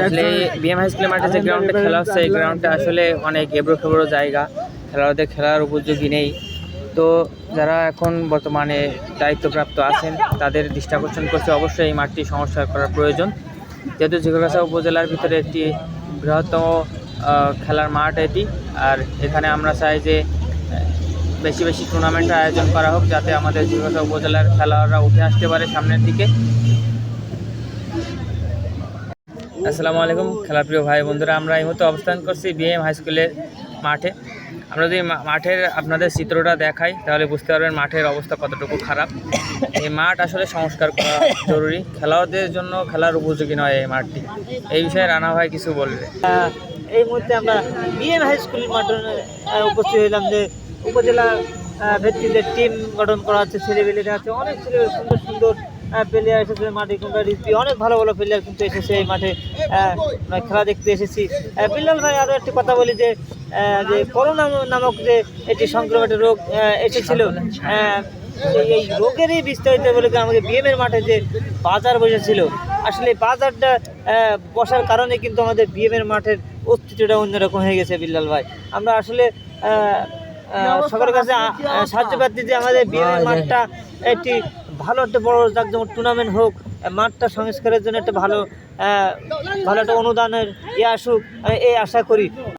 আসলে BM high স্কুলের মাঠে যে গ্রাউন্ডে খেলা হচ্ছে এই গ্রাউন্ডটা আসলে অনেক এবড়ো খেবড়ো জায়গা, খেলোয়াড়দের খেলার উপযোগী নেই। তো যারা এখন বর্তমানে দায়িত্বপ্রাপ্ত আছেন তাদের দৃষ্টি আকর্ষণ করছে অবশ্যই এই মাঠটি সংস্কার করার প্রয়োজন, যেহেতু ঝিকরগাছা উপজেলার ভিতরে একটি বৃহত্তম খেলার মাঠ এটি। আর এখানে আমরা চাই যে বেশি বেশি টুর্নামেন্টের আয়োজন করা হোক, যাতে আমাদের ঝিকরগাছা উপজেলার খেলোয়াড়রা উঠে আসতে পারে সামনের দিকে। আসসালামু আলাইকুম খেলাপ্রিয় ভাই বন্ধুরা, আমরা এই মুহূর্তে অবস্থান করছি বিএম হাই স্কুলের মাঠে। আমরা যদি মাঠের আপনাদের চিত্রটা দেখাই তাহলে বুঝতে পারবেন মাঠের অবস্থা কতটুকু খারাপ। এই মাঠ আসলে সংস্কার করা জরুরি, খেলোয়াড়দের জন্য খেলার উপযোগী নয় এই মাঠটি। এই বিষয়ে রানা ভাই কিছু বলবে। এই মুহূর্তে আমরা বিএম হাই স্কুলের মাঠে উপস্থিত হইলাম, যে উপজেলা ভিত্তিতে টিম গঠন করা হচ্ছে, ছেলেবেলেরা আছে, অনেক ছেলে সুন্দর সুন্দর প্লেয়ার এসেছে মাঠে, কিংবা রিজভি অনেক ভালো ভালো প্লেয়ার কিন্তু এসেছে এই মাঠে খেলা দেখতে এসেছি। বিল্লাল ভাই, আরও একটি কথা বলি যে করোনা নামক যে এটি সংক্রমণের রোগ এসেছিল, এই রোগেরই বিস্তারিত বলে আমাদের বিএমের মাঠে যে বাজার বসেছিল, আসলে বাজারটা বসার কারণে কিন্তু আমাদের বিএমের মাঠের অস্তিত্বটা অন্যরকম হয়ে গেছে। বিল্লাল ভাই, আমরা আসলে সবার কাছে সাহায্য প্রার্থী যে আমাদের বিএমের মাঠটা একটি ভালো একটা বড় জাকজমক টুর্নামেন্ট হোক, মাঠটা সংস্কারের জন্য একটা ভালো একটা অনুদানের আসুক, এই আশা করি।